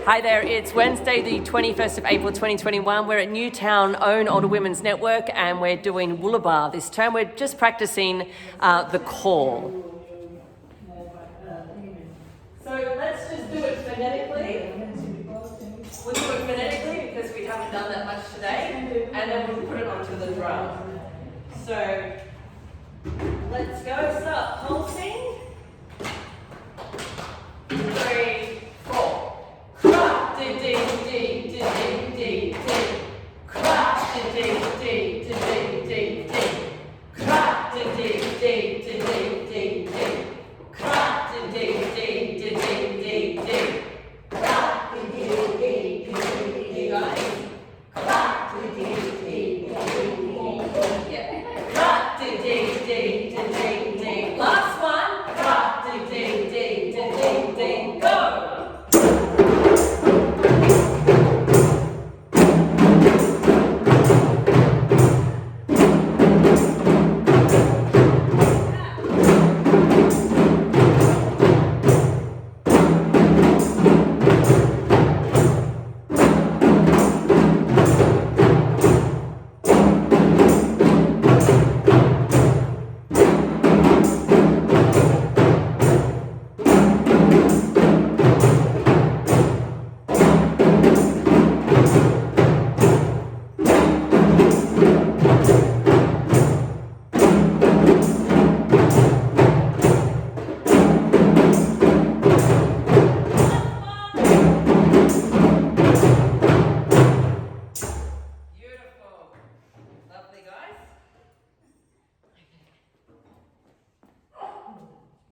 Hi there, it's Wednesday the 21st of April 2021. We're at Newtown Own Older Women's Network and we're doing Woolibah this term. We're just practicing the call. So let's just do it phonetically. We'll do it phonetically because we haven't done that much today, and then we'll put it onto the drum. So let's go, start pulsing.